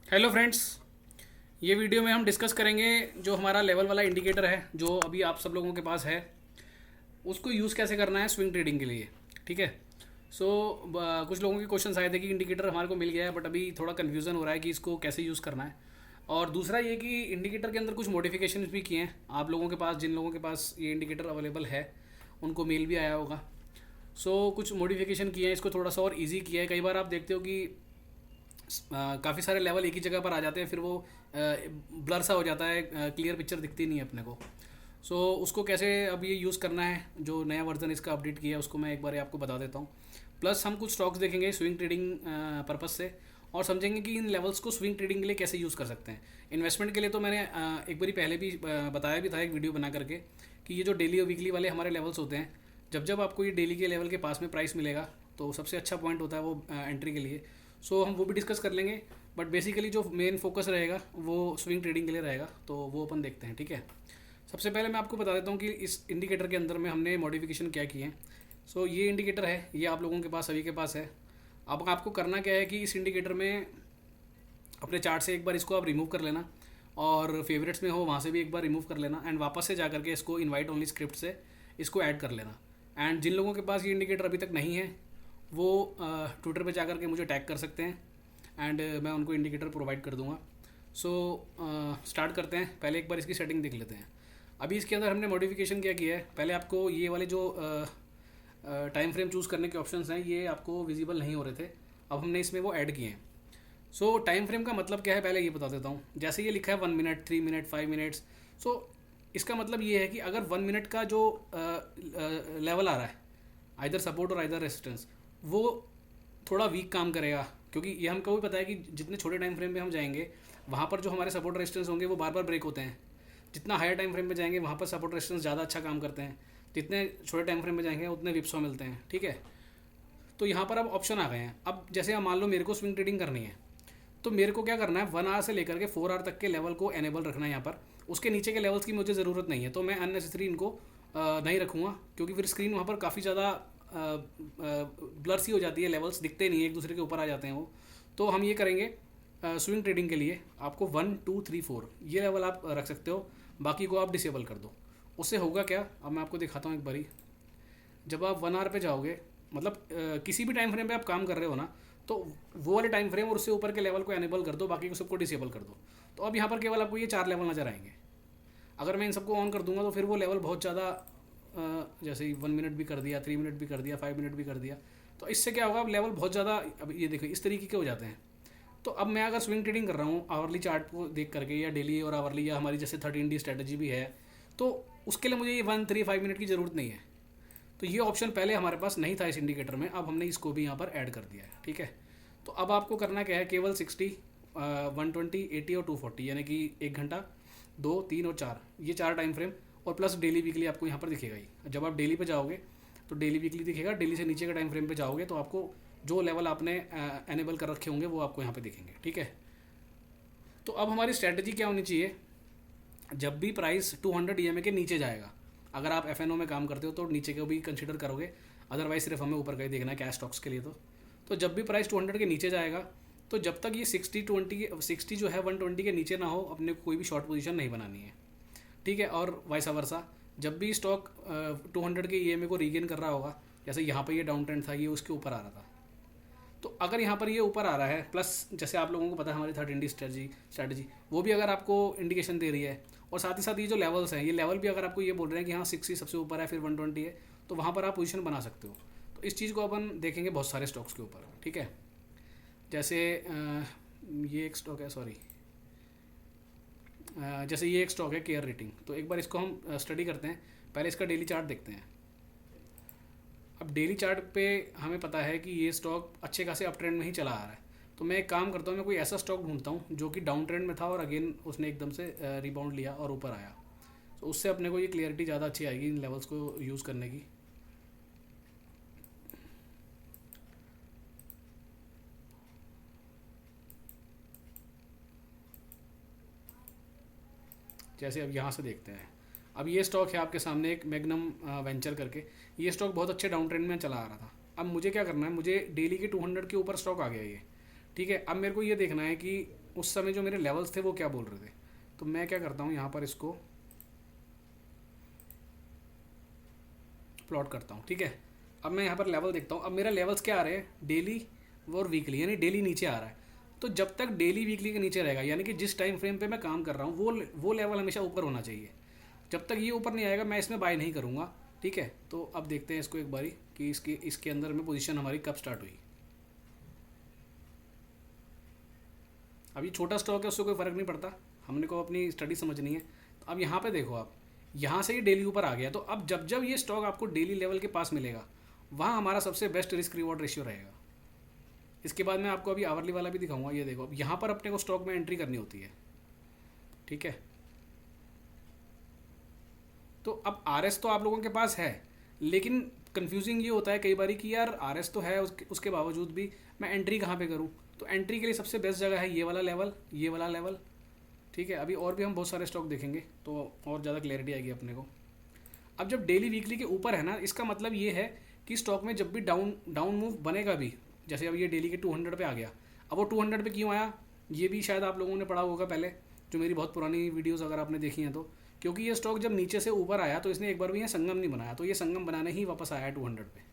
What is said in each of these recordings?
Hello friends. ये video में हम डिस्कस करेंगे जो हमारा लेवल वाला इंडिकेटर है जो अभी आप सब लोगों के पास है, उसको यूज़ कैसे करना है स्विंग ट्रेडिंग के लिए। ठीक है। सो कुछ लोगों के क्वेश्चन आए थे कि इंडिकेटर हमारे को मिल गया है बट अभी थोड़ा कन्फ्यूज़न हो रहा है कि इसको कैसे यूज़ करना है। और दूसरा ये कि इंडिकेटर के अंदर कुछ मॉडिफिकेशन भी किए हैं आप लोगों के पास, जिन लोगों के पास ये इंडिकेटर अवेलेबल है उनको मेल भी आया होगा। कुछ मॉडिफिकेशन किए हैं, इसको थोड़ा सा और ईजी किया है। कई बार आप देखते हो कि काफ़ी सारे लेवल एक ही जगह पर आ जाते हैं, फिर वो ब्लर सा हो जाता है, क्लियर पिक्चर दिखती नहीं है अपने को। उसको कैसे अब ये यूज़ करना है, जो नया वर्जन इसका अपडेट किया है उसको मैं एक बार आपको बता देता हूँ। प्लस हम कुछ स्टॉक्स देखेंगे स्विंग ट्रेडिंग पर्पज़ से, और समझेंगे कि इन लेवल्स को स्विंग ट्रेडिंग के लिए कैसे यूज़ कर सकते हैं। इन्वेस्टमेंट के लिए तो मैंने एक बारी पहले भी बताया भी था एक वीडियो बना करके कि ये जो डेली और वीकली वाले हमारे लेवल्स होते हैं, जब जब आपको ये डेली के लेवल के पास में प्राइस मिलेगा तो सबसे अच्छा पॉइंट होता है वो एंट्री के लिए। हम वो भी डिस्कस कर लेंगे, बट बेसिकली जो मेन फोकस रहेगा वो स्विंग ट्रेडिंग के लिए रहेगा, तो वो अपन देखते हैं। ठीक है। सबसे पहले मैं आपको बता देता हूँ कि इस इंडिकेटर के अंदर में हमने मॉडिफिकेशन क्या किए हैं। ये इंडिकेटर है, ये आप लोगों के पास सभी के पास है। अब आपको करना क्या है कि इस इंडिकेटर में अपने चार्ट से एक बार इसको आप रिमूव कर लेना, और फेवरेट्स में हो वहाँ से भी एक बार रिमूव कर लेना, एंड वापस से जा करके इसको इनवाइट ओनली स्क्रिप्ट से इसको ऐड कर लेना। एंड जिन लोगों के पास ये इंडिकेटर अभी तक नहीं है वो ट्विटर पे जा करके मुझे टैग कर सकते हैं, एंड मैं उनको इंडिकेटर प्रोवाइड कर दूंगा। स्टार्ट करते हैं। पहले एक बार इसकी सेटिंग देख लेते हैं। अभी इसके अंदर हमने मॉडिफिकेशन क्या किया है, पहले आपको ये वाले जो टाइम फ्रेम चूज़ करने के ऑप्शंस हैं ये आपको विजिबल नहीं हो रहे थे, अब हमने इसमें वो ऐड किए हैं। टाइम फ्रेम का मतलब क्या है पहले ये बता देता हूँ। जैसे ये लिखा है 1 मिनट, 3 मिनट, 5 मिनट्स। इसका मतलब ये है कि अगर 1 मिनट का जो लेवल आ रहा है, आइदर सपोर्ट और आइदर रेजिस्टेंस, वो थोड़ा वीक काम करेगा, क्योंकि ये हमको भी पता है कि जितने छोटे टाइम फ्रेम पे हम जाएंगे वहाँ पर जो हमारे सपोर्ट रेजिस्टेंस होंगे वो बार बार ब्रेक होते हैं। जितना हायर टाइम फ्रेम पे जाएंगे वहाँ पर सपोर्ट रेजिस्टेंस ज़्यादा अच्छा काम करते हैं, जितने छोटे टाइम फ्रेम पे जाएंगे उतने विप्सो मिलते हैं। ठीक है। तो यहाँ पर अब ऑप्शन आ गए हैं। अब जैसे आप मान लो मेरे को स्विंग ट्रेडिंग करनी है, तो मेरे को क्या करना है, 1 आवर से लेकर के 4 आवर तक के लेवल को एनेबल रखना है यहाँ पर। उसके नीचे के लेवल्स की मुझे ज़रूरत नहीं है, तो मैं अननेसेसरी इनको नहीं रखूँगा, क्योंकि फिर स्क्रीन वहाँ पर काफ़ी ज़्यादा ब्लर सी हो जाती है, लेवल्स दिखते नहीं है, एक दूसरे के ऊपर आ जाते हैं वो। तो हम ये करेंगे स्विंग ट्रेडिंग के लिए आपको 1, 2, 3, 4 ये लेवल आप रख सकते हो, बाकी को आप डिसेबल कर दो। उससे होगा क्या, अब मैं आपको दिखाता हूँ एक बारी। जब आप 1 आवर पे जाओगे, मतलब किसी भी टाइम फ्रेम पे आप काम कर रहे हो ना, तो वो वाले टाइम फ्रेम और उससे ऊपर के लेवल को एनेबल कर दो, बाकी को सबको डिसेबल कर दो। तो अब यहाँ पर केवल आपको ये 4 लेवल नज़र आएंगे। अगर मैं इन सबको ऑन कर दूंगा तो फिर वो लेवल बहुत ज़्यादा, जैसे ही 1 मिनट भी कर दिया, 3 मिनट भी कर दिया, 5 मिनट भी कर दिया, तो इससे क्या होगा, अब लेवल बहुत ज़्यादा, अब ये देखो इस तरीके के हो जाते हैं। तो अब मैं अगर स्विंग ट्रेडिंग कर रहा हूँ आवरली चार्ट को देख करके, या डेली और आवरली, या हमारी जैसे 13D स्ट्रेटजी भी है, तो उसके लिए मुझे ये 1, 3, 5 मिनट की ज़रूरत नहीं है। तो ये ऑप्शन पहले हमारे पास नहीं था इस इंडिकेटर में, अब हमने इसको भी यहाँ पर ऐड कर दिया है। ठीक है। तो अब आपको करना क्या है, केवल 60, 120, 80 और 240, यानी कि 1 घंटा, 2, 3 और 4, ये 4 टाइम फ्रेम, और प्लस डेली वीकली आपको यहाँ पर दिखेगा ही। जब आप डेली पे जाओगे तो डेली वीकली दिखेगा, डेली से नीचे का टाइम फ्रेम पे जाओगे तो आपको जो लेवल आपने एनेबल कर रखे होंगे वो आपको यहाँ पे दिखेंगे। ठीक है। तो अब हमारी स्ट्रैटेजी क्या होनी चाहिए, जब भी प्राइस 200 EMA के नीचे जाएगा, अगर आप FNO में काम करते हो तो नीचे को भी कंसिडर करोगे, अदरवाइज सिर्फ हमें ऊपर का ही देखना है कैश स्टॉक्स के लिए। तो जब भी प्राइस 200 के नीचे जाएगा, तो जब तक ये 60 जो है 120 के नीचे ना हो, अपने को कोई भी शॉर्ट पोजीशन नहीं बनानी है। ठीक है। और वाइस वर्सा, जब भी स्टॉक 200 के EMA को रीगेन कर रहा होगा, जैसे यहाँ पर ये डाउन ट्रेंड था, ये उसके ऊपर आ रहा था, तो अगर यहाँ पर ये ऊपर आ रहा है, प्लस जैसे आप लोगों को पता है हमारी 13D स्ट्रेटजी वो भी अगर आपको इंडिकेशन दे रही है, और साथ ही साथ ये जो लेवल्स हैं, ये लेवल भी अगर आपको ये बोल रहे हैं कि हाँ 60 सबसे ऊपर है, फिर 120 है, तो वहाँ पर आप पोजीशन बना सकते हो। तो इस चीज़ को अपन देखेंगे बहुत सारे स्टॉक्स के ऊपर। ठीक है। जैसे ये एक स्टॉक है, सॉरी, जैसे ये एक स्टॉक है केयर रेटिंग, तो एक बार इसको हम स्टडी करते हैं। पहले इसका डेली चार्ट देखते हैं। अब डेली चार्ट पे हमें पता है कि ये स्टॉक अच्छे खासे अप ट्रेंड में ही चला आ रहा है, तो मैं एक काम करता हूँ, मैं कोई ऐसा स्टॉक ढूंढता हूँ जो कि डाउन ट्रेंड में था और अगेन उसने एकदम से रिबाउंड लिया और ऊपर आया। तो उससे अपने को ये क्लियरिटी ज़्यादा अच्छी आएगी इन लेवल्स को यूज़ करने की। जैसे अब यहाँ से देखते हैं, अब ये स्टॉक है आपके सामने, एक मैग्नम वेंचर करके, ये स्टॉक बहुत अच्छे डाउन ट्रेंड में चला आ रहा था। अब मुझे क्या करना है, मुझे डेली के 200 के ऊपर स्टॉक आ गया ये। ठीक है। अब मेरे को ये देखना है कि उस समय जो मेरे लेवल्स थे वो क्या बोल रहे थे। तो मैं क्या करता हूँ, यहाँ पर इसको प्लॉट करता हूँ, ठीक है। अब मैं यहाँ पर लेवल देखता हूँ, अब मेरा लेवल्स क्या आ रहे हैं, डेली और वीकली, यानी डेली नीचे आ रहा है। तो जब तक डेली वीकली के नीचे रहेगा, यानी कि जिस टाइम फ्रेम पे मैं काम कर रहा हूँ वो लेवल हमेशा ऊपर होना चाहिए। जब तक ये ऊपर नहीं आएगा मैं इसमें बाय नहीं करूँगा, ठीक है। तो अब देखते हैं इसको एक बारी कि इसके अंदर में पोजीशन हमारी कब स्टार्ट हुई। अब ये छोटा स्टॉक है, उससे कोई फ़र्क नहीं पड़ता, हमने को अपनी स्टडी समझनी है। तो अब यहाँ पे देखो आप, यहाँ से ये डेली ऊपर आ गया। तो अब जब जब ये स्टॉक आपको डेली लेवल के पास मिलेगा, वहाँ हमारा सबसे बेस्ट रिस्क रिवॉर्ड रेशियो रहेगा। इसके बाद मैं आपको अभी आवरली वाला भी दिखाऊंगा। ये देखो, अब यहाँ पर अपने को स्टॉक में एंट्री करनी होती है, ठीक है। तो अब आर तो आप लोगों के पास है, लेकिन कन्फ्यूजिंग ये होता है कई बार कि यार आर तो है, उसके बावजूद भी मैं एंट्री कहाँ पे करूँ। तो एंट्री के लिए सबसे बेस्ट जगह है ये वाला लेवल, ये वाला लेवल, ठीक है। अभी और भी हम बहुत सारे स्टॉक देखेंगे तो और ज़्यादा क्लैरिटी आएगी अपने को। अब जब डेली वीकली के ऊपर है ना, इसका मतलब ये है कि स्टॉक में जब भी डाउन मूव बनेगा भी, जैसे अब ये डेली के 200 पे आ गया, अब वो 200 पे क्यों आया, ये भी शायद आप लोगों ने पढ़ा होगा पहले, जो मेरी बहुत पुरानी वीडियोस अगर आपने देखी हैं तो। क्योंकि ये स्टॉक जब नीचे से ऊपर आया तो इसने एक बार भी यहाँ संगम नहीं बनाया, तो ये संगम बनाने ही वापस आया 200 पे।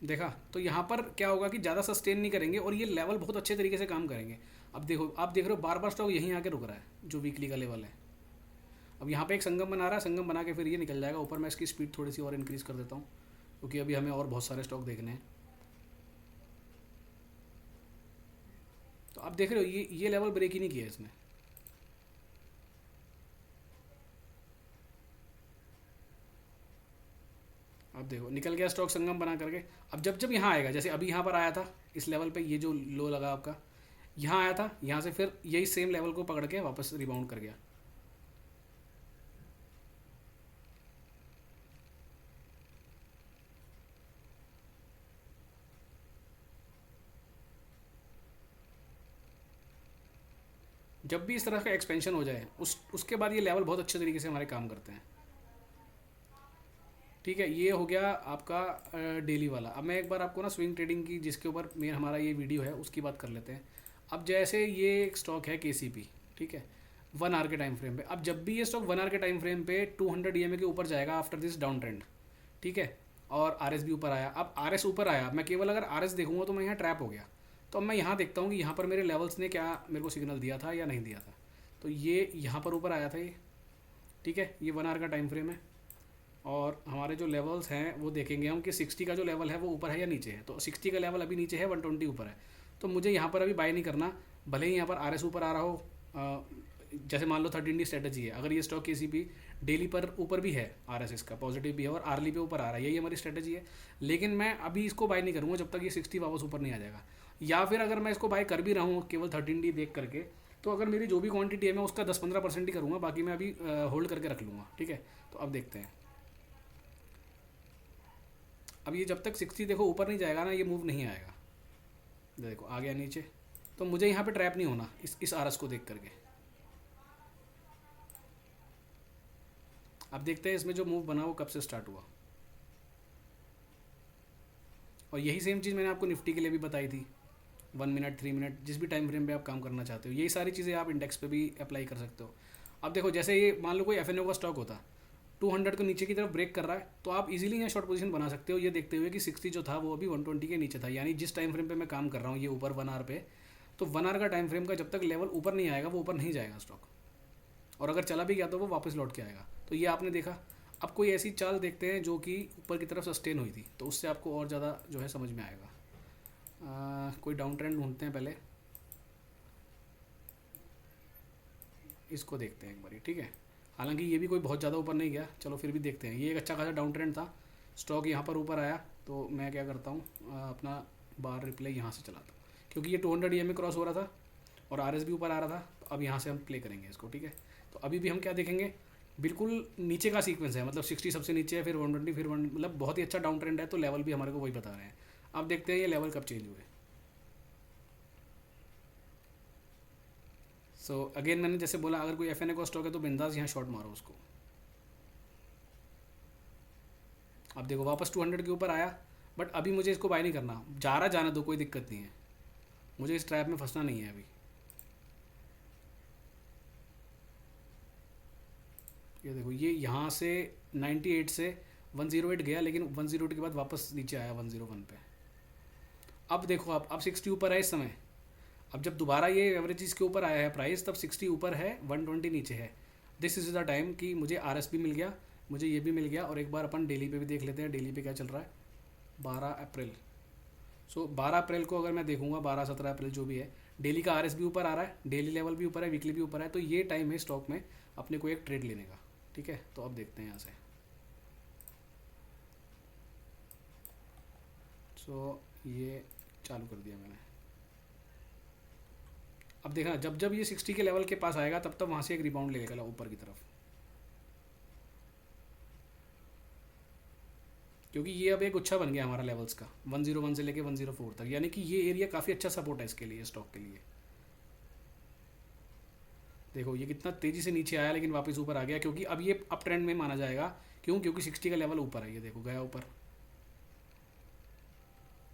देखा, तो यहाँ पर क्या होगा कि ज़्यादा सस्टेन नहीं करेंगे और ये लेवल बहुत अच्छे तरीके से काम करेंगे। अब देखो, आप देख रहे हो बार बार स्टॉक यहीं आके रुक रहा है, जो वीकली का लेवल है। अब यहाँ पे एक संगम बना रहा है, संगम बना के फिर ये निकल जाएगा ऊपर। मैं इसकी स्पीड थोड़ी सी और इंक्रीज़ कर देता हूँ, क्योंकि अभी हमें और बहुत सारे स्टॉक देखने हैं। तो आप देख रहे हो ये लेवल ब्रेक ही नहीं किया इसने। अब देखो निकल गया स्टॉक संगम बना करके। अब जब जब यहाँ आएगा, जैसे अभी यहाँ पर आया था इस लेवल पे, ये जो लो लगा आपका, यहाँ आया था, यहाँ से फिर यही सेम लेवल को पकड़ के वापस रिबाउंड कर गया। जब भी इस तरह का एक्सपेंशन हो जाए उसके बाद ये लेवल बहुत अच्छे तरीके से हमारे काम करते हैं, ठीक है। ये हो गया आपका डेली वाला। अब मैं एक बार आपको ना स्विंग ट्रेडिंग की, जिसके ऊपर मेन हमारा ये वीडियो है, उसकी बात कर लेते हैं। अब जैसे ये एक स्टॉक है केसीपी, ठीक है, 1 आवर के टाइम फ्रेम पे। अब जब भी ये स्टॉक 1 आवर के टाइम फ्रेम पे 200 ईएमए के ऊपर जाएगा आफ्टर दिस डाउन ट्रेंड, ठीक है, और आरएस भी ऊपर आया। अब आरएस ऊपर आया, मैं केवल अगर आरएस देखूंगा तो मैं यहाँ ट्रैप हो गया। तो अब मैं यहाँ देखता हूँ कि यहाँ पर मेरे लेवल्स ने क्या मेरे को सिग्नल दिया था या नहीं दिया था। तो ये यहाँ पर ऊपर आया था ये, ठीक है, ये 1 आवर का टाइम फ्रेम है। और हमारे जो लेवल्स हैं वो देखेंगे हम कि 60 का जो लेवल है वो ऊपर है या नीचे है। तो 60 का लेवल अभी नीचे है, 120 ऊपर है। तो मुझे यहाँ पर अभी बाय नहीं करना, भले ही यहाँ पर आरएस ऊपर आ रहा हो। जैसे मान लो 13D स्ट्रेटजी है, अगर ये स्टॉक केसीपी डेली पर ऊपर भी है, आरएस इसका पॉजिटिव भी है और आरली पे ऊपर आ रहा है, यही हमारी स्ट्रेटजी है। लेकिन मैं अभी इसको बाय नहीं करूँगा जब तक ये 60 वापस ऊपर नहीं आ जाएगा। या फिर अगर मैं इसको बाय कर भी रहा हूँ केवल 13D देख करके, तो अगर मेरी जो भी क्वांटिटी है मैं उसका 10-15% ही करूँगा, बाकी मैं अभी होल्ड करके रख लूँगा, ठीक है। तो अब देखते हैं, अब ये जब तक 60 देखो ऊपर नहीं जाएगा ना, ये मूव नहीं आएगा। देखो आ गया नीचे, तो मुझे यहाँ पे ट्रैप नहीं होना इस आरएस को देख करके। अब देखते हैं इसमें जो मूव बना वो कब से स्टार्ट हुआ। और यही सेम चीज़ मैंने आपको निफ्टी के लिए भी बताई थी, 1 मिनट 3 मिनट, जिस भी टाइम फ्रेम पे आप काम करना चाहते हो, यही सारी चीज़ें आप इंडेक्स पे भी अप्लाई कर सकते हो। अब देखो, जैसे ये मान लो कोई एफएनओ का स्टॉक होता, 200 को नीचे की तरफ ब्रेक कर रहा है, तो आप इजीली यहाँ शॉर्ट पोजीशन बना सकते हो, ये देखते हुए कि 60 जो था वो अभी 120 के नीचे था। यानी जिस टाइम फ्रेम पे मैं काम कर रहा हूँ, ये ऊपर 1 आवर पे, तो 1 आवर का टाइम फ्रेम का जब तक लेवल ऊपर नहीं आएगा वो ऊपर नहीं जाएगा स्टॉक, और अगर चला भी गया तो वो वापस लौट के आएगा। तो ये आपने देखा। अब कोई ऐसी चाल देखते हैं जो कि ऊपर की तरफ सस्टेन हुई थी, तो उससे आपको और ज़्यादा जो है समझ में आएगा। कोई डाउन ट्रेंड ढूंढते हैं पहले, इसको देखते हैं एक बार, ठीक है। हालांकि ये भी कोई बहुत ज़्यादा ऊपर नहीं गया, चलो फिर भी देखते हैं। ये एक अच्छा खासा डाउन ट्रेंड था, स्टॉक यहाँ पर ऊपर आया, तो मैं क्या करता हूँ, अपना बार रिप्ले यहाँ से चलाता हूँ, क्योंकि ये 200 ईएमए क्रॉस हो रहा था और आरएस भी ऊपर आ रहा था। तो अब यहाँ से हम प्ले करेंगे इसको, ठीक है। तो अभी भी हम क्या देखेंगे, बिल्कुल नीचे का सीक्वेंस है, मतलब 60 सबसे नीचे है, फिर 120, फिर 1, मतलब बहुत ही अच्छा डाउन ट्रेंड है। तो लेवल भी हमारे को वही बता रहे हैं। अब देखते हैं ये लेवल कब चेंज हुए। सो अगेन मैंने जैसे बोला, अगर कोई एफएनए का स्टॉक है तो बिंदास यहाँ शॉर्ट मारो उसको। अब देखो वापस 200 के ऊपर आया, बट अभी मुझे इसको बाय नहीं करना, जा रहा जाना दो, कोई दिक्कत नहीं है, मुझे इस ट्रैप में फंसना नहीं है अभी। ये देखो ये यहाँ से 98 से 108 गया, लेकिन 108 के बाद वापस नीचे आया 101 पे। अब देखो अब 60 ऊपर है इस समय। अब जब दोबारा ये एवरेज इसके ऊपर आया है प्राइस, तब 60 ऊपर है, 120 नीचे है। दिस इज़ द टाइम कि मुझे RS भी मिल गया, मुझे ये भी मिल गया। और एक बार अपन डेली पे भी देख लेते हैं, डेली पे क्या चल रहा है। 12 अप्रैल, सो 12 अप्रैल को अगर मैं देखूंगा, 12-17 अप्रैल जो भी है, डेली का RS भी ऊपर आ रहा है, डेली लेवल भी ऊपर है, वीकली भी ऊपर है। तो ये टाइम है स्टॉक में अपने को एक ट्रेड लेने का, ठीक है। तो अब देखते हैं यहाँ से। सो ये चालू कर दिया मैंने। अब देखना, जब जब ये 60 के लेवल के पास आएगा, तब तब वहाँ से एक रिबाउंड ले लेगा ऊपर की तरफ, क्योंकि ये अब एक गुच्छा बन गया हमारा लेवल्स का, 101 से लेके 104 तक। यानी कि ये एरिया काफ़ी अच्छा सपोर्ट है इसके लिए, स्टॉक के लिए। देखो ये कितना तेज़ी से नीचे आया, लेकिन वापस ऊपर आ गया, क्योंकि अब ये अप ट्रेंड में माना जाएगा। क्यों? क्योंकि 60 का लेवल ऊपर है। ये देखो गया ऊपर,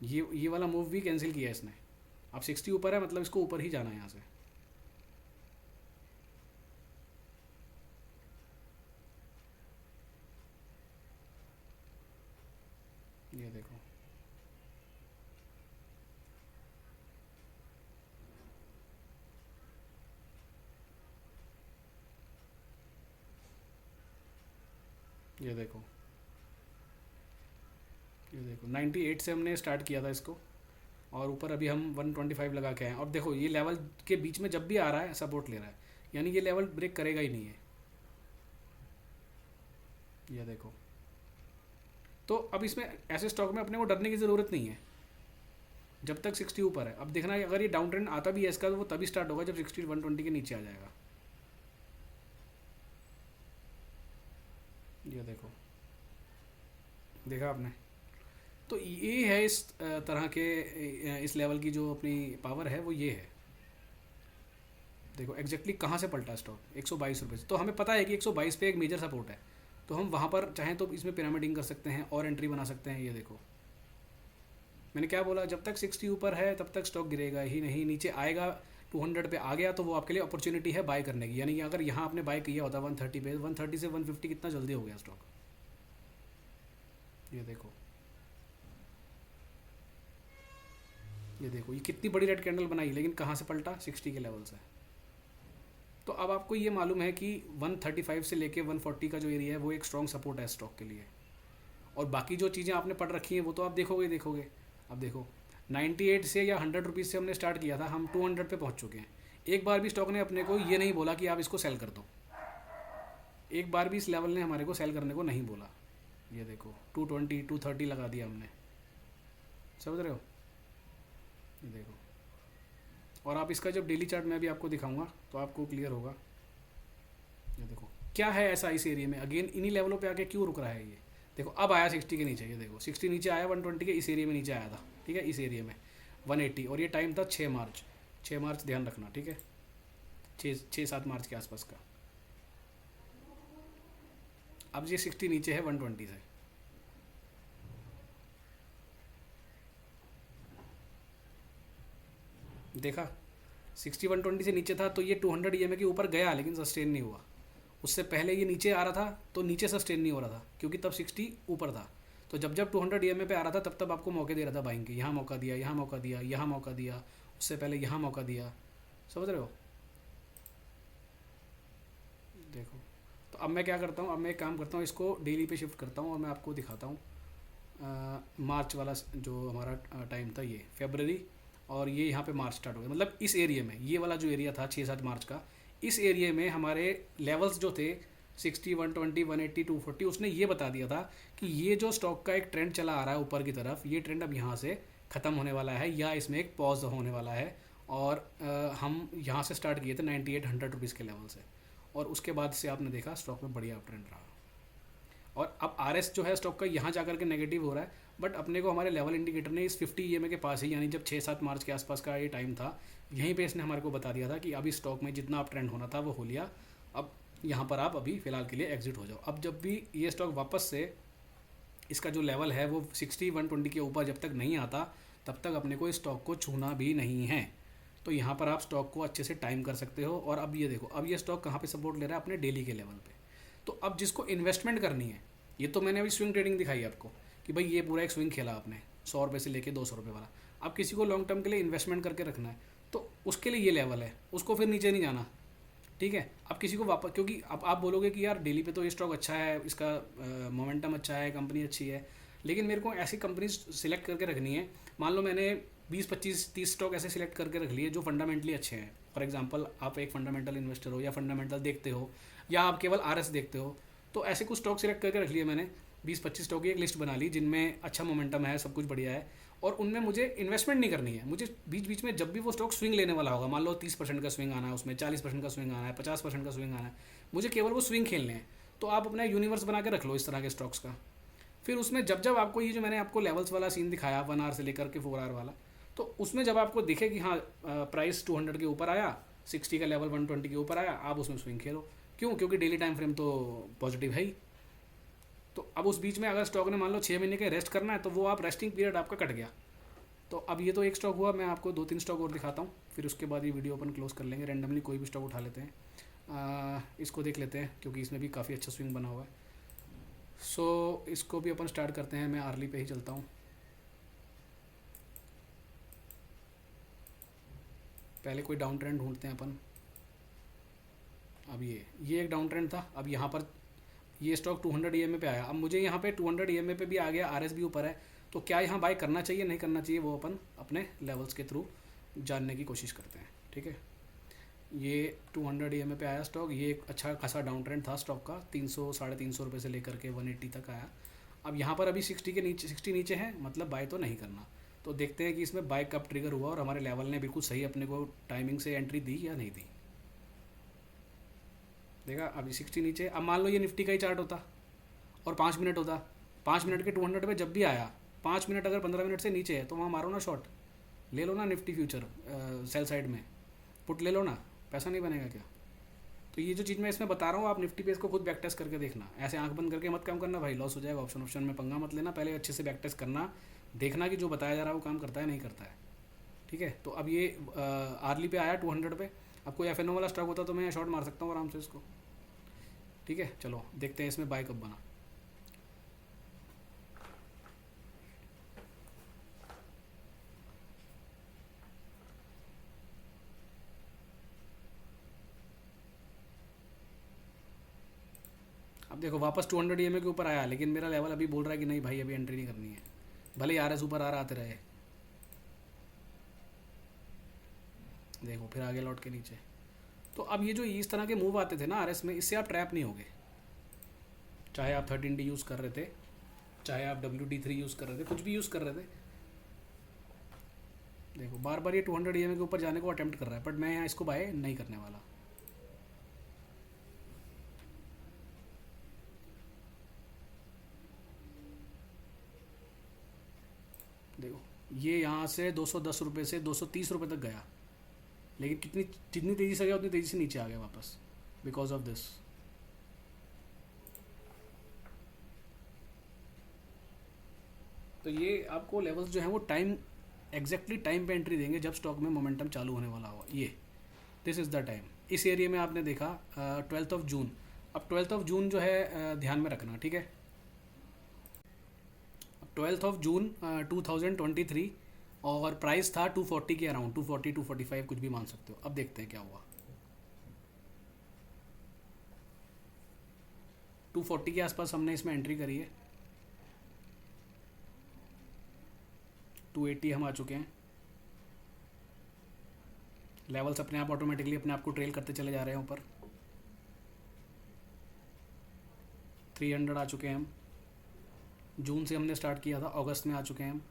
ये वाला मूव भी कैंसिल किया इसने। अब 60 ऊपर है, मतलब इसको ऊपर ही जाना है यहाँ से। ये देखो, ये देखो, ये देखो 98 से हमने स्टार्ट किया था इसको, और ऊपर अभी हम 125 लगा के आए। और देखो ये लेवल के बीच में जब भी आ रहा है सपोर्ट ले रहा है, यानी ये लेवल ब्रेक करेगा ही नहीं है। ये देखो, तो अब इसमें ऐसे स्टॉक में अपने को डरने की ज़रूरत नहीं है जब तक 60 ऊपर है। अब देखना है, अगर ये डाउन ट्रेंड आता भी है इसका, तो वो तभी स्टार्ट होगा जब 60 120 के नीचे आ जाएगा। ये देखो, देखा आपने। तो ये है इस तरह के, इस लेवल की जो अपनी पावर है वो ये है। देखो एग्जैक्टली कहाँ से पलटा स्टॉक, 122 रुपये से। तो हमें पता है कि 122 पे एक मेजर सपोर्ट है, तो हम वहाँ पर चाहें तो इसमें पिरामिडिंग कर सकते हैं और एंट्री बना सकते हैं। ये देखो मैंने क्या बोला, जब तक 60 ऊपर है तब तक स्टॉक गिरेगा ही नहीं, नीचे आएगा 200 पे आ गया तो वो आपके लिए अपॉर्चुनिटी है बाय करने की। यानी कि अगर यहाँ आपने बाय किया होता 130 पे, 130 से 150 कितना जल्दी हो गया स्टॉक। ये देखो, ये देखो, ये कितनी बड़ी रेड कैंडल बनाई, लेकिन कहाँ से पलटा, 60 के लेवल से। तो अब आपको ये मालूम है कि 135 से लेके 140 का जो एरिया है वो एक स्ट्रॉन्ग सपोर्ट है स्टॉक के लिए। और बाकी जो चीज़ें आपने पढ़ रखी हैं वो तो आप देखोगे। अब देखो 98 से या 100 रुपीज़ से हमने स्टार्ट किया था, हम 200 पे पहुंच चुके हैं। एक बार भी स्टॉक ने अपने को ये नहीं बोला कि आप इसको सेल कर दो, एक बार भी इस लेवल ने हमारे को सेल करने को नहीं बोला। ये देखो 220 230 लगा दिया हमने, समझ रहे हो। ये देखो, और आप इसका जब डेली चार्ट मैं भी आपको दिखाऊंगा तो आपको क्लियर होगा। ये देखो क्या है ऐसा इस एरिया में, अगेन इन्हीं लेवलों पे आके क्यों रुक रहा है ये। देखो अब आया 60 के नीचे, ये देखो 60 नीचे आया, 120 के इस एरिया में नीचे आया था, ठीक है, इस एरिया में 180। और ये टाइम था 6 मार्च ध्यान रखना, ठीक है, 6-7 मार्च के आसपास का। अब ये 60 नीचे है 120 से। देखा 60 120 से नीचे था, तो ये 200 EMA के ऊपर गया लेकिन सस्टेन नहीं हुआ। उससे पहले ये नीचे आ रहा था तो नीचे सस्टेन नहीं हो रहा था, क्योंकि तब 60 ऊपर था। तो जब जब 200 EMA पे आ रहा था तब तब आपको मौके दे रहा था बाइंग के, यहाँ मौका दिया, यहाँ मौका दिया, यहाँ मौका दिया, उससे पहले यहाँ मौका दिया, समझ रहे हो। देखो तो अब मैं क्या करता हूँ, अब मैं एक काम करता हूँ, इसको डेली पे शिफ्ट करता हूँ और मैं आपको दिखाता हूँ मार्च वाला जो हमारा टाइम था, ये फरवरी, और ये यहाँ पे मार्च स्टार्ट हो गया। मतलब इस एरिया में, ये वाला जो एरिया था 6-7 मार्च का, इस एरिया में हमारे लेवल्स जो थे 60 120 180 240, उसने ये बता दिया था कि ये जो स्टॉक का एक ट्रेंड चला आ रहा है ऊपर की तरफ, ये ट्रेंड अब यहाँ से ख़त्म होने वाला है या इसमें एक पॉज होने वाला है। और हम यहाँ से स्टार्ट किए थे 98-100 रुपीज़ के लेवल से, और उसके बाद से आपने देखा स्टॉक में बढ़िया अप ट्रेंड रहा। और अब RS जो है स्टॉक का यहाँ जा करके नेगेटिव हो रहा है, बट अपने को हमारे लेवल इंडिकेटर ने इस 50 EMA के पास ही, यानी जब 6-7 मार्च के आसपास का ये टाइम था, यहीं पे इसने हमारे को बता दिया था कि अभी स्टॉक में जितना अप ट्रेंड होना था वो हो लिया, अब यहाँ पर आप अभी फ़िलहाल के लिए एग्जिट हो जाओ। अब जब भी ये स्टॉक वापस से इसका जो लेवल है वो 60-120 के ऊपर जब तक नहीं आता तब तक अपने को इस स्टॉक को छूना भी नहीं है। तो यहाँ पर आप स्टॉक को अच्छे से टाइम कर सकते हो। और अब ये देखो, अब ये स्टॉक कहाँ पे सपोर्ट ले रहा है, अपने डेली के लेवल पे। तो अब जिसको इन्वेस्टमेंट करनी है, ये तो मैंने अभी स्विंग ट्रेडिंग दिखाई आपको कि भाई ये पूरा एक स्विंग खेला आपने 100 रुपये से लेके 200 रुपये वाला। अब किसी को लॉन्ग टर्म के लिए इन्वेस्टमेंट करके रखना है तो उसके लिए ये लेवल है, उसको फिर नीचे नहीं जाना, ठीक है। अब किसी को वापस, क्योंकि अब आप बोलोगे कि यार डेली पे तो ये स्टॉक अच्छा है, इसका मोमेंटम अच्छा है, कंपनी अच्छी है, लेकिन मेरे को ऐसी कंपनी सिलेक्ट करके रखनी है। मान लो मैंने 20-25-30 स्टॉक ऐसे सिलेक्ट करके रख लिए जो फंडामेंटली अच्छे हैं। फॉर एग्जांपल आप एक फंडामेंटल इन्वेस्टर हो या फंडामेंटल देखते हो या आप केवल आरएस देखते हो, तो ऐसे कुछ स्टॉक सिलेक्ट करके रख लिए मैंने। 20-25 स्टॉक की एक लिस्ट बना ली जिनमें अच्छा मोमेंटम है, सब कुछ बढ़िया है, और उनमें मुझे इन्वेस्टमेंट नहीं करनी है। मुझे बीच बीच में जब भी वो स्टॉक स्विंग लेने वाला होगा, मान लो 30% का स्विंग आना है, उसमें 40% का स्विंग आना है, 50% का स्विंग आना है, मुझे केवल वो स्विंग खेलने हैं। तो आप अपना यूनिवर्स बना के रख लो इस तरह के स्टॉक्स का। फिर उसमें जब जब आपको ये जो मैंने आपको लेवल्स वाला सीन दिखाया 1 आवर से लेकर के 4 आवर वाला, तो उसमें जब आपको दिखे कि हाँ प्राइस 200 के ऊपर आया, 60 का लेवल 120 के ऊपर आया, आप उसमें स्विंग खेलो। क्यों? क्योंकि डेली टाइम फ्रेम तो पॉजिटिव है ही। तो अब उस बीच में अगर स्टॉक ने मान लो 6 महीने के रेस्ट करना है तो वो आप रेस्टिंग पीरियड आपका कट गया। तो अब ये तो एक स्टॉक हुआ, मैं आपको 2-3 स्टॉक और दिखाता हूँ, फिर उसके बाद ये वीडियो अपन क्लोज कर लेंगे। रैंडमली कोई भी स्टॉक उठा लेते हैं, इसको देख लेते हैं क्योंकि इसमें भी काफ़ी अच्छा स्विंग बना हुआ है। सो इसको भी अपन स्टार्ट करते हैं। मैं आर्ली पे ही चलता हूँ। पहले कोई डाउन ट्रेंड ढूंढते हैं अपन। अब ये एक डाउन ट्रेंड था। अब यहाँ पर ये स्टॉक 200 ईएमए पे आया। अब मुझे यहाँ पे 200 ईएमए पे भी आ गया, आरएस भी ऊपर है, तो क्या यहाँ बाय करना चाहिए नहीं करना चाहिए, वो अपन अपने लेवल्स के थ्रू जानने की कोशिश करते हैं, ठीक है। ये 200 ईएमए पे आया स्टॉक, ये एक अच्छा खासा डाउन ट्रेंड था स्टॉक का, 300-350 रुपये से लेकर के 180 तक आया। अब यहाँ पर अभी 60 के नीचे, 60 नीचे है, मतलब बाय तो नहीं करना। तो देखते हैं कि इसमें बाय कब ट्रिगर हुआ और हमारे लेवल ने बिल्कुल सही अपने को टाइमिंग से एंट्री दी या नहीं दी। देखा अभी 60 नीचे। अब मान लो ये निफ्टी का ही चार्ट होता और 5 मिनट होता, 5 मिनट के 200 पे जब भी आया, 5 मिनट अगर 15 मिनट से नीचे है तो वहाँ मारो ना शॉर्ट, ले लो ना निफ्टी फ्यूचर सेल साइड में पुट ले लो ना, पैसा नहीं बनेगा क्या? तो ये जो चीज़ मैं इसमें बता रहा हूँ, आप निफ्टी पे इसको खुद बैक टेस्ट करके देखना, ऐसे आंख बंद करके मत काम करना भाई, लॉस हो जाएगा। ऑप्शन में पंगा मत लेना, पहले अच्छे से बैक टेस्ट करना, देखना कि जो बताया जा रहा है वो काम करता है नहीं करता है, ठीक है। तो अब ये आर्ली पे आया 200 पे। अब कोई एफ वाला स्टॉक होता तो मैं शॉर्ट मार सकता हूँ आराम से इसको, ठीक है। चलो देखते हैं इसमें बाय कब बना। अब देखो वापस 200 ईएमए के ऊपर आया, लेकिन मेरा लेवल अभी बोल रहा है कि नहीं भाई अभी एंट्री नहीं करनी है, भले आरएस ऊपर आ रहा आते रहे। देखो फिर आगे लौट के नीचे। तो अब ये जो इस तरह के मूव आते थे ना आरएस में, इससे आप ट्रैप नहीं होगे। चाहे आप 13D यूज़ कर रहे थे, चाहे आप WD3 यूज़ कर रहे थे, कुछ भी यूज़ कर रहे थे, देखो बार बार ये 200 ईएमए के ऊपर जाने को अटेम्प्ट कर रहा है, बट मैं यहाँ इसको बाय नहीं करने वाला। देखो ये यहाँ से 210 रुपये से 230 रुपये तक गया, लेकिन कितनी जितनी तेज़ी से गया उतनी तेज़ी से नीचे आ गया वापस, बिकॉज ऑफ दिस। तो ये आपको लेवल्स जो हैं वो टाइम एग्जैक्टली टाइम पे एंट्री देंगे जब स्टॉक में मोमेंटम चालू होने वाला होगा। ये दिस इज़ द टाइम। इस एरिया में आपने देखा 12 जून। अब 12 जून जो है ध्यान में रखना, ठीक है। 12 जून 2023 और प्राइस था 240 के अराउंड, 240 245 कुछ भी मान सकते हो। अब देखते हैं क्या हुआ। 240 के आसपास हमने इसमें एंट्री करी है, 280 हम आ चुके हैं। लेवल्स अपने आप ऑटोमेटिकली अपने आप को ट्रेल करते चले जा रहे हैं ऊपर। 300 आ चुके हैं हम, जून से हमने स्टार्ट किया था, अगस्त में आ चुके हैं हम।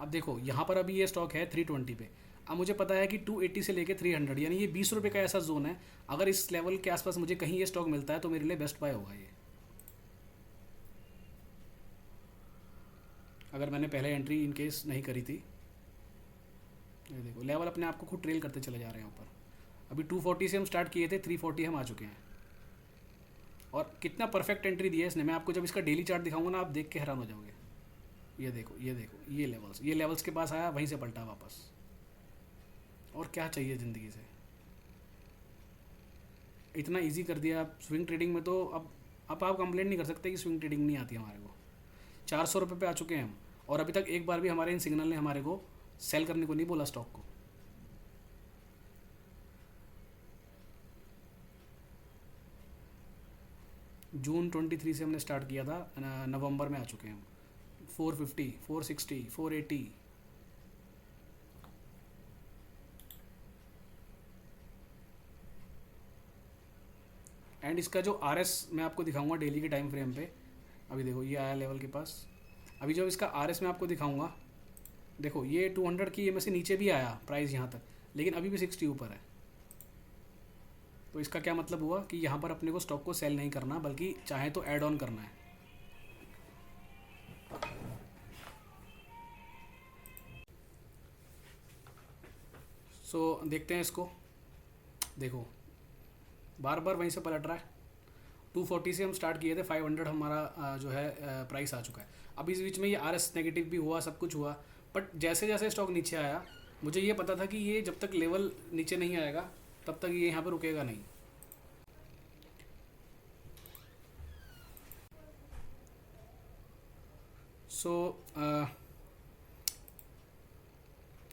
अब देखो यहाँ पर अभी ये स्टॉक है 320 पे। अब मुझे पता है कि 280 से लेके 300 यानी ये 20 रुपये का ऐसा जोन है। अगर इस लेवल के आसपास मुझे कहीं ये स्टॉक मिलता है तो मेरे लिए बेस्ट बाय होगा ये। अगर मैंने पहले एंट्री इन केस नहीं करी थी, ये देखो लेवल अपने आप को खुद ट्रेल करते चले जा रहे हैं ऊपर। अभी 240 से हम स्टार्ट किए थे, 340 हम आ चुके हैं। और कितना परफेक्ट एंट्री दिया है इसने। मैं आपको जब इसका डेली चार्ट दिखाऊंगा ना, आप देख के हैरान हो जाओगे। ये देखो, ये देखो, ये लेवल्स के पास आया, वहीं से पलटा वापस। और क्या चाहिए ज़िंदगी से, इतना इजी कर दिया आप स्विंग ट्रेडिंग में। तो अब आप कंप्लेंट नहीं कर सकते कि स्विंग ट्रेडिंग नहीं आती हमारे को। 400 रुपये पे आ चुके हैं हम, और अभी तक एक बार भी हमारे इन सिग्नल ने हमारे को सेल करने को नहीं बोला स्टॉक को। जून 23 से हमने स्टार्ट किया था, नवंबर में आ चुके हैं हम 450, 460, 480। एंड इसका जो आर एस मैं आपको दिखाऊंगा डेली के टाइम फ्रेम पे। अभी देखो ये आया लेवल के पास। अभी जब इसका आर एस मैं आपको दिखाऊंगा, देखो ये 200 की में से नीचे भी आया प्राइस यहाँ तक, लेकिन अभी भी 60 ऊपर है। तो इसका क्या मतलब हुआ कि यहाँ पर अपने को स्टॉक को सेल नहीं करना, बल्कि चाहे तो ऐड ऑन करना है। सो देखते हैं इसको। देखो बार बार वहीं से पलट रहा है। 240 से हम स्टार्ट किए थे, 500 हमारा जो है प्राइस आ चुका है। अब इस बीच में ये आर एस नेगेटिव भी हुआ, सब कुछ हुआ, बट जैसे जैसे स्टॉक नीचे आया, मुझे ये पता था कि ये जब तक लेवल नीचे नहीं आएगा तब तक ये यहाँ पर रुकेगा नहीं। सो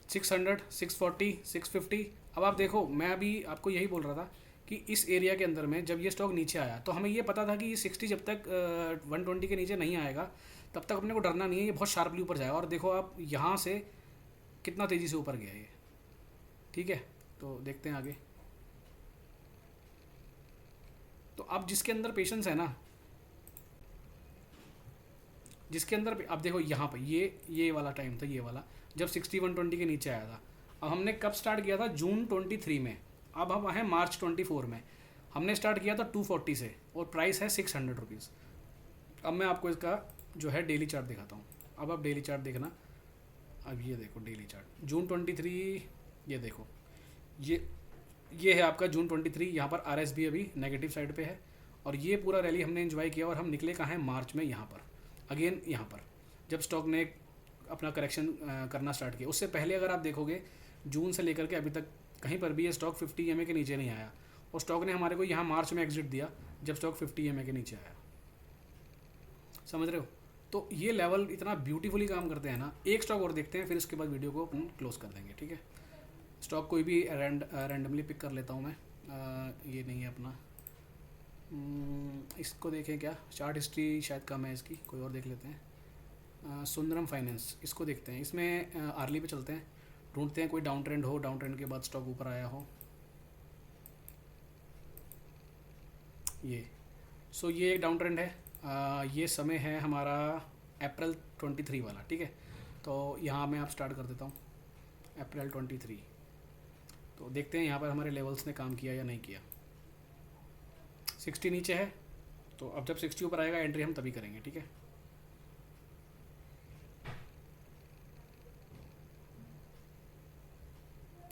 600, 640, 650। अब आप देखो, मैं अभी आपको यही बोल रहा था कि इस एरिया के अंदर में जब ये स्टॉक नीचे आया तो हमें ये पता था कि ये 60 जब तक 120 के नीचे नहीं आएगा तब तक अपने को डरना नहीं है, ये बहुत शार्पली ऊपर जाएगा। और देखो आप यहाँ से कितना तेज़ी से ऊपर गया ये। ठीक है, तो देखते हैं आगे। तो अब जिसके अंदर पेशेंस है ना, जिसके अंदर अब देखो यहाँ पर ये वाला टाइम था, ये वाला जब 60 120 के नीचे आया था। अब हमने कब स्टार्ट किया था? जून 23 में। अब हम हैं मार्च 24 में। हमने स्टार्ट किया था 240 से, और प्राइस है 600 रुपीज़। अब मैं आपको इसका जो है डेली चार्ट दिखाता हूँ। अब आप डेली चार्ट देखना। अब ये देखो डेली चार्ट जून 23, ये देखो ये है आपका जून 23। यहाँ पर आर एस भी अभी नेगेटिव साइड पे है, और ये पूरा रैली हमने एंजॉय किया, और हम निकले कहाँ हैं? मार्च में। यहाँ पर अगेन, यहाँ पर जब स्टॉक ने अपना करेक्शन करना स्टार्ट किया। उससे पहले अगर आप देखोगे, जून से लेकर के अभी तक कहीं पर भी ये स्टॉक 50 EMA के नीचे नहीं आया, और स्टॉक ने हमारे को यहाँ मार्च में एग्जिट दिया जब स्टॉक 50 EMA के नीचे आया। समझ रहे हो? तो ये लेवल इतना ब्यूटीफुली काम करते हैं ना। एक स्टॉक और देखते हैं, फिर उसके बाद वीडियो को अपन क्लोज कर देंगे। ठीक है, स्टॉक कोई भी रैंडमली पिक कर लेता हूँ मैं। ये नहीं है अपना। इसको देखें क्या? चार्ट हिस्ट्री शायद कम है इसकी, कोई और देख लेते हैं। सुंदरम फाइनेंस, इसको देखते हैं। इसमें आर्ली पे चलते हैं, ढूंढते हैं कोई डाउन ट्रेंड हो, डाउन ट्रेंड के बाद स्टॉक ऊपर आया हो। ये ये एक डाउन ट्रेंड है। ये समय है हमारा अप्रैल 23 वाला। ठीक है, तो यहाँ मैं आप स्टार्ट कर देता हूँ अप्रैल 23। तो देखते हैं यहाँ पर हमारे लेवल्स ने काम किया या नहीं किया। 60 नीचे है, तो अब जब 60 ऊपर आएगा एंट्री हम तभी करेंगे। ठीक है,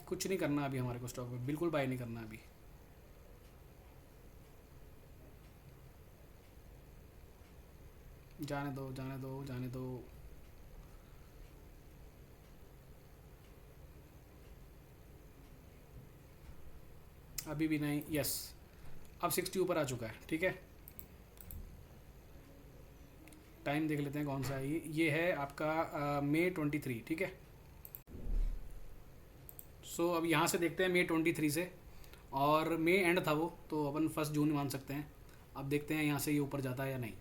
कुछ नहीं करना अभी हमारे को, स्टॉक में बिल्कुल बाय नहीं करना अभी। जाने दो, जाने दो, जाने दो। अभी भी नहीं। यस, अब 60 ऊपर आ चुका है। ठीक है, टाइम देख लेते हैं कौन सा है ये है आपका मई 23। ठीक है, अब यहाँ से देखते हैं मई 23 से, और मई एंड था वो, तो अपन 1 जून मान सकते हैं। अब देखते हैं यहाँ से ये ऊपर जाता है या नहीं।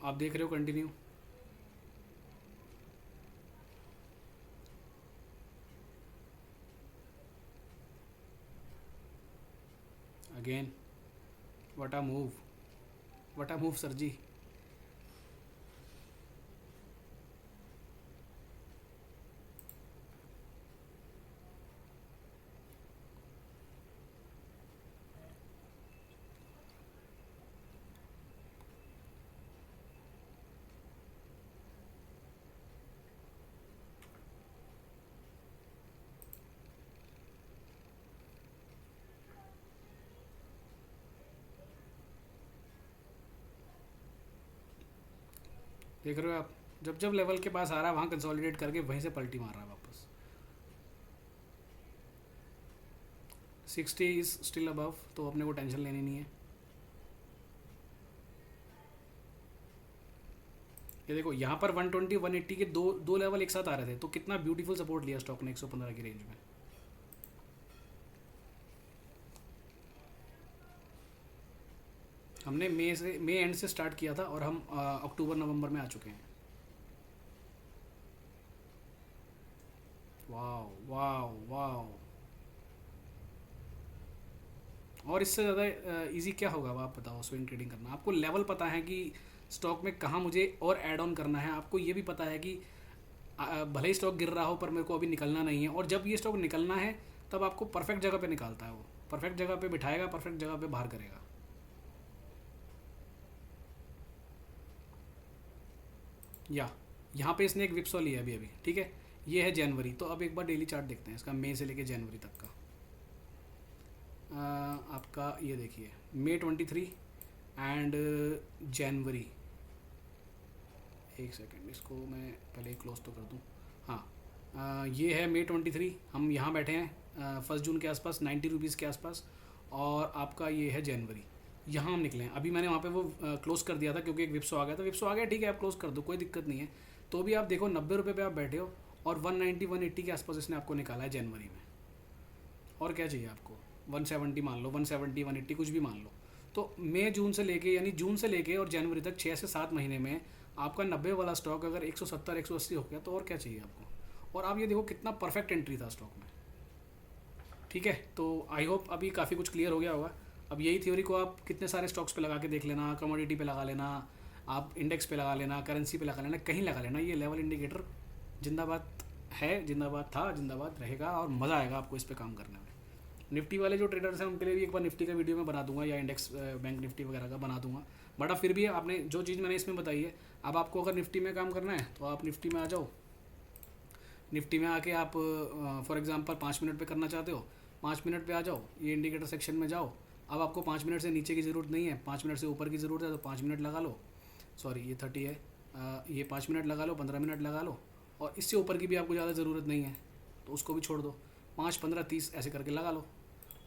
आप देख रहे हो continue. Again what a move, what a move sir ji. देख रहे हो आप, जब जब लेवल के पास आ रहा है वहाँ कंसोलिडेट करके वहीं से पलटी मार रहा है वापस। 60 इज स्टिल अबव, तो अपने को टेंशन लेनी नहीं है। ये देखो यहाँ पर 120 180 के दो दो लेवल एक साथ आ रहे थे, तो कितना ब्यूटीफुल सपोर्ट लिया स्टॉक ने 115 की रेंज में। हमने मई एंड से स्टार्ट किया था और हम अक्टूबर नवंबर में आ चुके हैं। Wow wow wow. और इससे ज़्यादा इजी क्या होगा आप बताओ स्विंग ट्रेडिंग करना। आपको लेवल पता है कि स्टॉक में कहाँ मुझे और ऐड ऑन करना है। आपको ये भी पता है कि भले ही स्टॉक गिर रहा हो पर मेरे को अभी निकलना नहीं है, और जब ये स्टॉक निकलना है तब आपको परफेक्ट जगह पे निकालता है। वो परफेक्ट जगह पे बिठाएगा, परफेक्ट जगह पे बाहर करेगा। या यहाँ पे इसने एक विप्सो लिया अभी अभी, ठीक है। ये है जनवरी, तो अब एक बार डेली चार्ट देखते हैं इसका, मई से लेके जनवरी तक का। आपका ये देखिए मई 23 एंड जनवरी। एक सेकेंड, इसको मैं पहले क्लोज तो कर दूँ। हाँ, ये है मई 23, हम यहाँ बैठे हैं 1 जून के आसपास 90 रुपीज़ के आसपास, और आपका ये है जनवरी, यहाँ हम निकले हैं। अभी मैंने वहाँ पे वो क्लोज़ कर दिया था क्योंकि एक विप्सो आ गया था। विप्सो आ गया, ठीक है, आप क्लोज़ कर दो, कोई दिक्कत नहीं है। तो भी आप देखो 90 रुपये पे आप बैठे हो और 190 180 के आसपास इसने आपको निकाला है जनवरी में। और क्या चाहिए आपको, 170 मान लो, 170 180 कुछ भी मान लो। तो मई जून से लेके, यानी जून से लेके और जनवरी तक 6 से 7 महीने में आपका 90 वाला स्टॉक अगर 170 180 हो गया तो और क्या चाहिए आपको। और आप ये देखो कितना परफेक्ट एंट्री था स्टॉक में, ठीक है। तो आई होप अभी काफ़ी कुछ क्लियर हो गया होगा। अब यही थ्योरी को आप कितने सारे स्टॉक्स पे लगा के देख लेना, कमोडिटी पे लगा लेना, आप इंडेक्स पे लगा लेना, करेंसी पे लगा लेना, कहीं लगा लेना। ये लेवल इंडिकेटर जिंदाबाद है, जिंदाबाद था, जिंदाबाद रहेगा, और मज़ा आएगा आपको इस पर काम करने में। निफ्टी वाले जो ट्रेडर्स हैं उनके लिए भी एक बार निफ्टी का वीडियो मैं बना दूंगा, या इंडेक्स बैंक निफ्टी वगैरह का बना दूंगा। बट अब फिर भी आपने जो चीज़ मैंने इसमें बताई है, अब आपको अगर निफ्टी में काम करना है तो आप निफ्टी में आ जाओ। निफ्टी में आके आप फॉर एग्जांपल 5 मिनट पे करना चाहते हो, 5 मिनट पे आ जाओ, ये इंडिकेटर सेक्शन में जाओ। अब आपको 5 मिनट से नीचे की ज़रूरत नहीं है, 5 मिनट से ऊपर की ज़रूरत है, तो 5 मिनट लगा लो। सॉरी, ये 30 है, ये 5 मिनट लगा लो, 15 मिनट लगा लो, और इससे ऊपर की भी आपको ज़्यादा ज़रूरत नहीं है तो उसको भी छोड़ दो। 5 15 30 ऐसे करके लगा लो,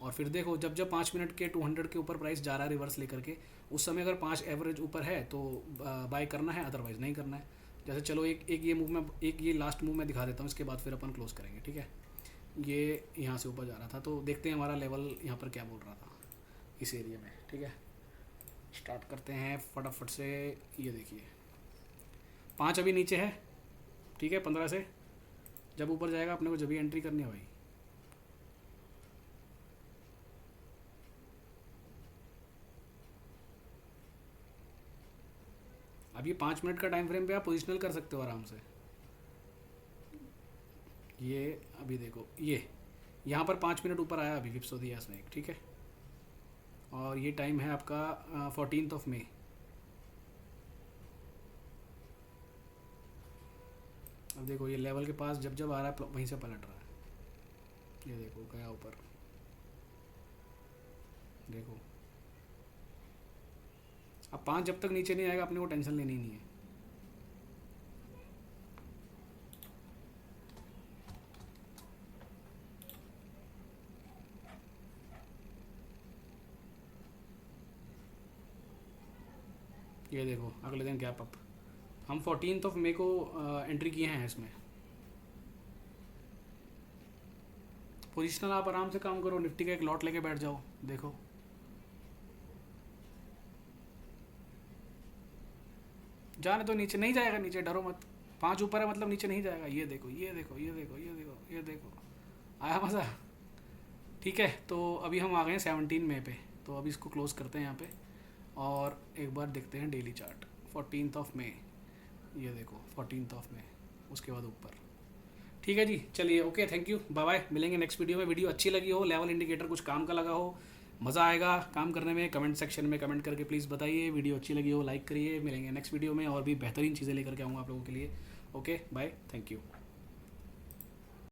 और फिर देखो जब जब 5 मिनट के 200 के ऊपर प्राइस जा रहा है रिवर्स लेकर के, उस समय अगर 5 एवरेज ऊपर है तो बाय करना है, अदरवाइज़ नहीं करना है। जैसे चलो एक ये मूव में, एक ये लास्ट मूव मैं दिखा देता हूँ, इसके बाद फिर अपन क्लोज करेंगे, ठीक है। ये यहाँ से ऊपर जा रहा था, तो देखते हैं हमारा लेवल यहाँ पर क्या बोल रहा था इस एरिया में, ठीक है। स्टार्ट करते हैं फटाफट से। ये देखिए 5 अभी नीचे है, ठीक है। 15 से जब ऊपर जाएगा अपने को जब भी एंट्री करनी है भाई। अब ये 5 मिनट का टाइम फ्रेम पे आप पोजिशनल कर सकते हो आराम से। ये अभी देखो, ये यहाँ पर 5 मिनट ऊपर आया अभी विप्सो दिया इसने एक, ठीक है। और ये टाइम है आपका 14 मई। अब देखो ये लेवल के पास जब जब आ रहा है वहीं से पलट रहा है। ये देखो गया ऊपर, देखो। अब 5 जब तक नीचे नहीं आएगा अपने को टेंशन लेनी नहीं है। ये देखो अगले दिन गैप अप, हम 14 मई को एंट्री किए हैं इसमें। पोजिशनल आप आराम से काम करो, निफ्टी का एक लॉट लेके बैठ जाओ, देखो। जाने तो, नीचे नहीं जाएगा, नीचे डरो मत। 5 ऊपर है मतलब नीचे नहीं जाएगा। ये देखो ये देखो ये देखो ये देखो ये देखो, आया मज़ा, ठीक है। तो अभी हम आ गए हैं 17 मई पे, तो अभी इसको क्लोज़ करते हैं यहाँ पे, और एक बार देखते हैं डेली चार्ट 14 मई। ये देखो 14 मई, उसके बाद ऊपर, ठीक है जी। चलिए okay, thank you, bye bye, मिलेंगे नेक्स्ट वीडियो में। वीडियो अच्छी लगी हो, लेवल इंडिकेटर कुछ काम का लगा हो, मज़ा आएगा काम करने में, कमेंट सेक्शन में कमेंट करके प्लीज़ बताइए। वीडियो अच्छी लगी हो लाइक करिए। मिलेंगे नेक्स्ट वीडियो में और भी बेहतरीन चीज़ें लेकर के आऊँगा आप लोगों के लिए। Okay bye, thank you.